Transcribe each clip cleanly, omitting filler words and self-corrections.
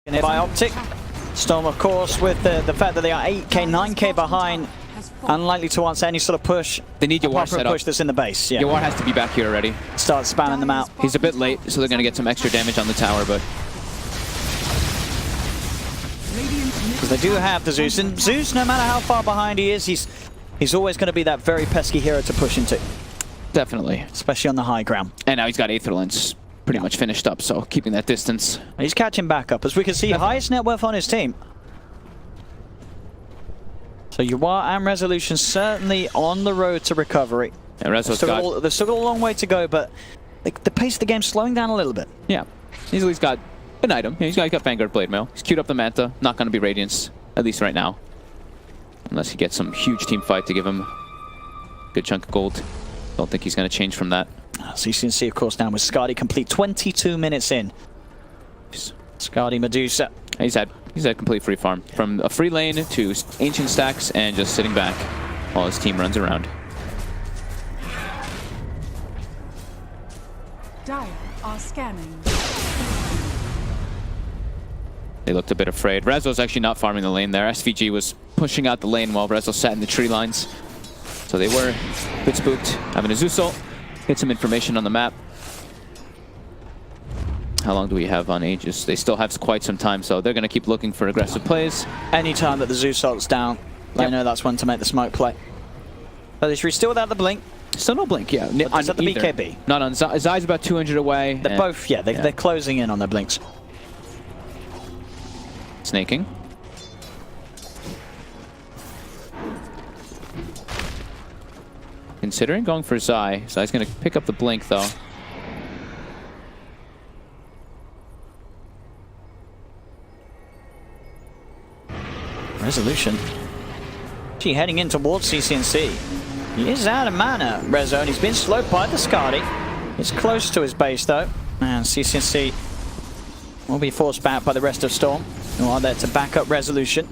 by OpTic. Storm, of course, with the fact that they are 8k, 9k behind, unlikely to answer any sort of push. They need Yawar set up. Push that's in the base. Yeah. Yawar has to be back here already. Start spamming them out. He's a bit late, so they're going to get some extra damage on the tower, but... Because they do have the Zeus, and Zeus, no matter how far behind he is, he's always going to be that very pesky hero to push into. Definitely. Especially on the high ground. And now he's got Aetherlens pretty much finished up, so keeping that distance. He's catching back up, as we can see, highest net worth on his team. So Yawar and Resolution certainly on the road to recovery. Yeah, they've still got a long way to go, but the pace of the game's slowing down a little bit. Yeah, he's at least got an item. Yeah, he's got Vanguard Blade Mail. He's queued up the Manta. Not going to be Radiance, at least right now. Unless he gets some huge team fight to give him a good chunk of gold. Don't think he's going to change from that. So you can see, of course, now with Skadi complete 22 minutes in. Skadi Medusa. He's had complete free farm. From a free lane to ancient stacks and just sitting back while his team runs around. Dire are scanning. They looked a bit afraid. Rezo's actually not farming the lane there. SVG was pushing out the lane while Rezo sat in the tree lines. So they were a bit spooked. Having a Zeus ult. Get some information on the map. How long do we have on Aegis? They still have quite some time, so they're going to keep looking for aggressive plays. Anytime that the Zeus ult's down, they know that's when to make the smoke play. But he's still without the blink. Still no blink, yeah. Is that the BKB? Not on Zai's about 200 away. They're both, yeah, they're closing in on their blinks. Snaking. Considering going for Zai. Zai's going to pick up the blink, though. Resolution. Actually heading in towards CCNC. He is out of mana, Rezo, and he's been slowed by the Skadi. It's close to his base, though. And CCNC will be forced back by the rest of Storm, who are there to back up Resolution.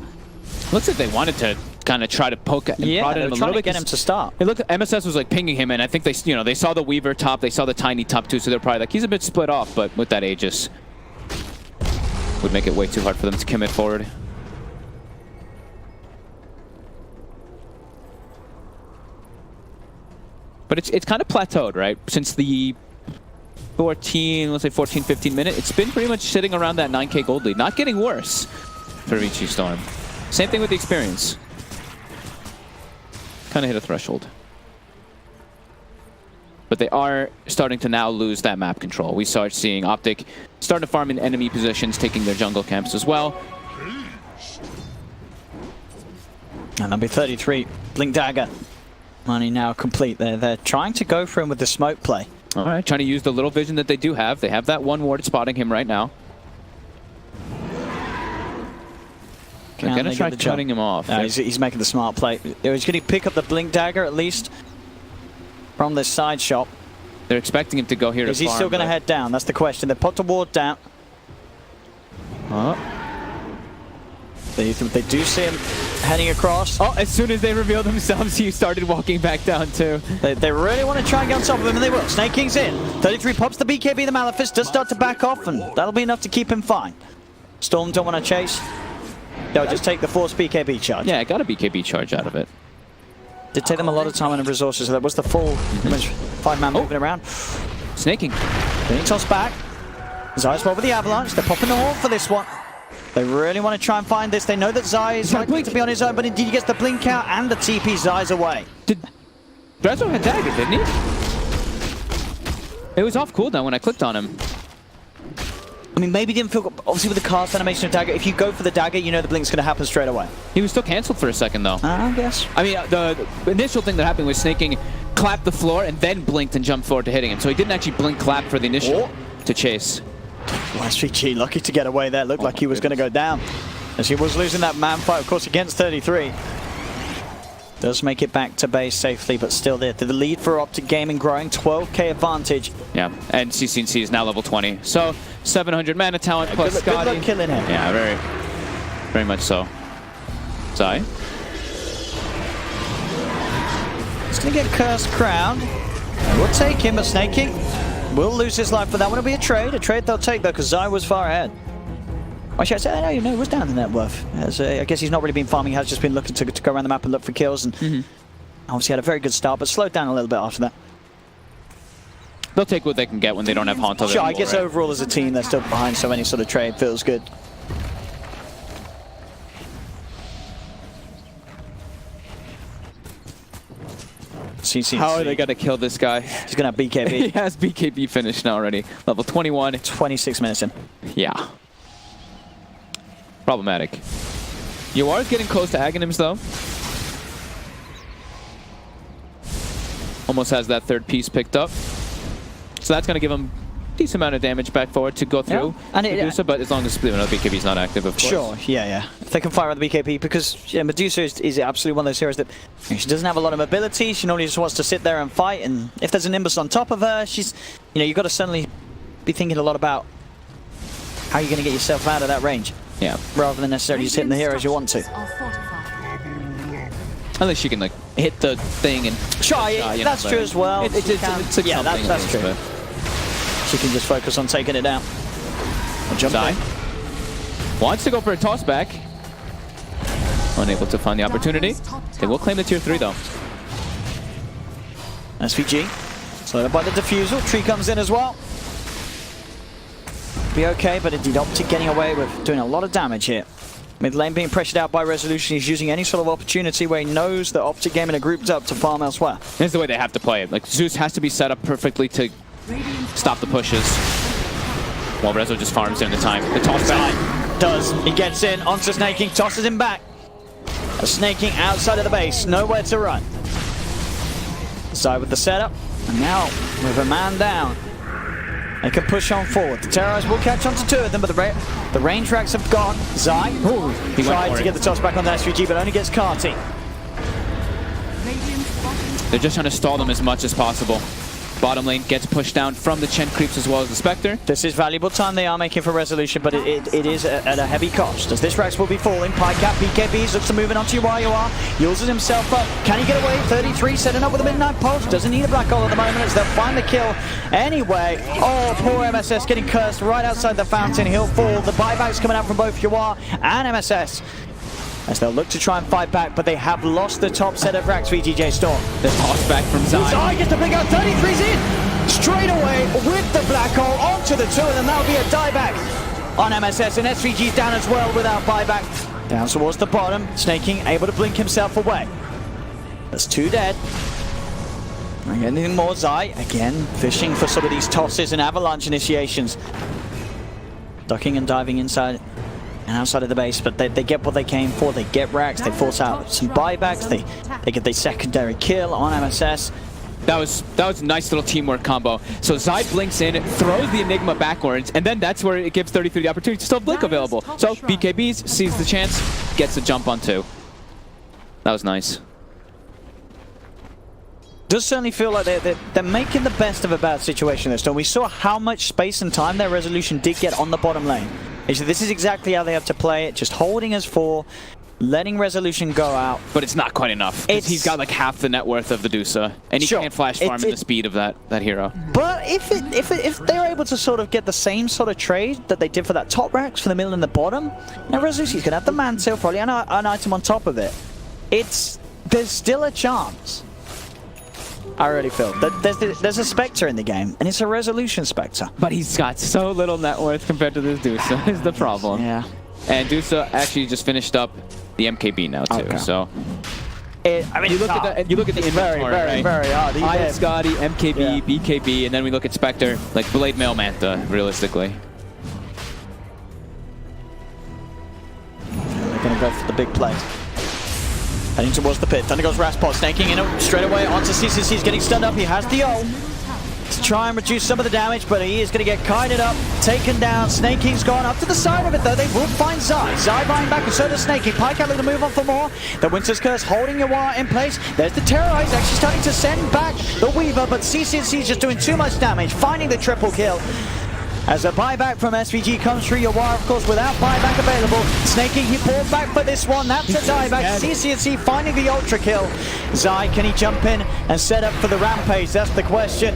Looks like they wanted to kind of try to poke and prod him a little bit. Get him to start. It looked, MSS was like pinging him, and I think they, they saw the Weaver top, they saw the Tiny top too, so they're probably like, he's a bit split off, but with that Aegis, would make it way too hard for them to commit forward. But it's kind of plateaued, right? Since the 14, let's say 14, 15 minute, it's been pretty much sitting around that 9k gold lead. Not getting worse for VGJ.Storm. Same thing with the experience. Kind of hit a threshold. But they are starting to now lose that map control. We start seeing OpTic starting to farm in enemy positions, taking their jungle camps as well. And number 33, Blink Dagger. Money now complete. They're trying to go for him with the smoke play. All right, trying to use the little vision that they do have. They have that one ward spotting him right now. They're going to try cutting him off. No, he's making the smart play. He's going to pick up the Blink Dagger at least from this side shot. They're expecting him to go here. Is he still going to head down? That's the question. They put the ward down. They do see him heading across. Oh, as soon as they reveal themselves, he started walking back down too. They really want to try and get on top of him, and they will. Snake King's in. 33 pops the BKB, the Malefice does start to back off, and that'll be enough to keep him fine. Storm don't want to chase. They'll just take the forced BKB charge. Yeah, got a BKB charge out of it. Did take them a lot of time and resources, so that was the full 5-man moving around. Snaking. Getting tossed back. Zai's well with the Avalanche. They're popping the horn for this one. They really want to try and find this. They know that Zai is likely to be on his own, but indeed he gets the blink out and the TP Zai's away. Did Rezo had dagger, didn't he? It was off cooldown when I clicked on him. I mean, maybe didn't feel, obviously with the cast animation of dagger, if you go for the dagger, you know the blink's going to happen straight away. He was still cancelled for a second though. I guess. I mean, the initial thing that happened was Snaking clapped the floor and then blinked and jumped forward to hitting him. So he didn't actually blink clap for the initial to chase. SVG lucky to get away there. Looked like he was going to go down, as he was losing that man fight, of course, against 33. Does make it back to base safely, but still there. The lead for OpTic Gaming growing, 12k advantage. Yeah, and CCNC is now level 20. So 700 mana talent plus Good luck killing him. Yeah, very much so. Zai. He's going to get Cursed Crown. We'll take him, but Snaking will lose his life, but that one will be a trade. A trade they'll take, though, because Zai was far ahead. Actually, I said, I don't even know, it was down to net worth. As, I guess he's not really been farming, he has just been looking to go around the map and look for kills, and obviously had a very good start, but slowed down a little bit after that. They'll take what they can get when they don't have Haunter. Sure, I guess overall as a team, they're still behind, so any sort of trade feels good. CC. How are they going to kill this guy? He's going to have BKB. He has BKB finished now already. Level 21. 26 minutes in. Yeah. Problematic. You are getting close to Aghanims though. Almost has that third piece picked up. So that's going to give him a decent amount of damage back forward to go through. Yeah. And Medusa, but as long as BKB is not active, of course. Sure, yeah. If they can fire on the BKB, because Medusa is absolutely one of those heroes that she doesn't have a lot of mobility. She normally just wants to sit there and fight. And if there's a Nimbus on top of her, she's, you've got to suddenly be thinking a lot about how you're going to get yourself out of that range. Yeah. Rather than necessarily just hitting the heroes you want to. At least she can like hit the thing and. Sure, yeah, that's true as well. It's like that's true. But she can just focus on taking it down. Jump in. Wants to go for a toss back. Unable to find the opportunity. They will claim the tier 3 though. SVG. Slowed up by the defusal. Tree comes in as well. Be okay, but indeed OpTic getting away with doing a lot of damage here. Mid lane being pressured out by Resolution. He's using any sort of opportunity where he knows that OpTic Gaming are grouped up to farm elsewhere. Here's the way they have to play it. Like Zeus has to be set up perfectly to stop the pushes, while Rezo just farms in the time. The toss back does. He gets in onto Snaking, tosses him back. A Snaking outside of the base, nowhere to run. Side with the setup, and now with a man down, they can push on forward. The Terrorize will catch on to 2 of them, but the range racks have gone. Zai tried to get the toss back on the SVG, but only gets Carty. They're just trying to stall them as much as possible. Bottom lane gets pushed down from the Chen creeps as well as the Spectre. This is valuable time they are making for Resolution, but it is at a heavy cost. As this Rax will be falling, Pycap, BKBs looks to move in onto UR. Uses himself up. Can he get away? 33 setting up with a Midnight Pulse. Doesn't need a black hole at the moment as they'll find the kill anyway. Oh, poor MSS getting cursed right outside the fountain. He'll fall. The buybacks coming out from both UR and MSS, as they'll look to try and fight back, but they have lost the top set of racks. VGJ.Storm. The toss back from Zai. Zai gets the big out. 33's in. Straight away with the black hole onto the 2, and then that'll be a dieback on MSS. And SVG's down as well without buyback. Down towards the bottom. Snaking able to blink himself away. That's 2 dead. Anything more? Zai again fishing for some of these tosses and avalanche initiations. Ducking and diving inside and outside of the base, but they get what they came for. They get racks, they force out some buybacks, they get the secondary kill on MSS. That was a nice little teamwork combo. So Zai blinks in, throws the Enigma backwards, and then that's where it gives 33 the opportunity to still have Blink available. So BKBs sees the chance, gets the jump on 2. That was nice. Does certainly feel like they're making the best of a bad situation this time. We saw how much space and time their Resolution did get on the bottom lane. This is exactly how they have to play it, just holding as 4, letting Resolution go out. But it's not quite enough. He's got like half the net worth of the Dusa, and he can't flash farm in the speed of that hero. But if they're able to sort of get the same sort of trade that they did for that top racks for the middle and the bottom, now Resolution's going to have the mantail, probably an item on top of it. There's still a chance. I really feel that there's a Spectre in the game, and it's a Resolution Spectre. But he's got so little net worth compared to this Dusa is the problem. Yeah. And Dusa actually just finished up the MKB now too. Okay. So I mean, you look at the inventory, very hard. I have Scotty, MKB, BKB, and then we look at Spectre, like Blade Mail Manta, realistically. They're going to go for the big play. Heading towards the pit. Thunder goes Raspot, snaking in straight away onto CCC. He's getting stunned up. He has the ult to try and reduce some of the damage, but he is going to get kited up, taken down. Snaking's gone up to the side of it, though. They will find Zai. Zai buying back, and so does Snaking. Pycat looking to move on for more. The Winter's Curse holding Yawar in place. There's the Terrorize actually starting to send back the Weaver, but CCC is just doing too much damage, finding the triple kill. As a buyback from SVG comes through, Yawar, of course, without buyback available. Snaking, he pulled back for this one. That's a dieback. CCC finding the ultra kill. Zai, can he jump in and set up for the rampage? That's the question.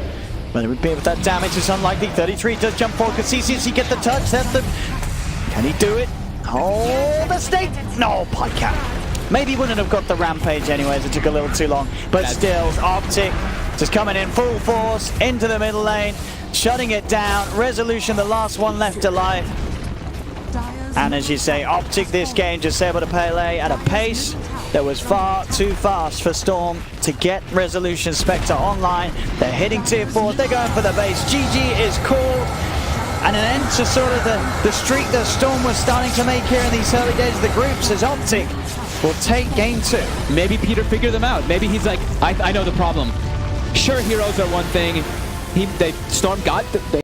But it would be with that damage, it's unlikely. 33 does jump forward. Could CCC get the touch? That's the Can he do it? Oh, the snake! No, Podcat. Maybe wouldn't have got the rampage anyways, it took a little too long. But still, OpTic just coming in full force into the middle lane, shutting it down. Resolution, the last one left alive. And as you say, OpTic this game just able to play at a pace that was far too fast for Storm to get Resolution Spectre online. They're hitting tier 4, they're going for the base. GG is called. And an end to sort of the streak that Storm was starting to make here in these early days of the groups as OpTic will take game 2. Maybe Peter figured them out. Maybe he's like, I know the problem. Sure, heroes are one thing. Storm got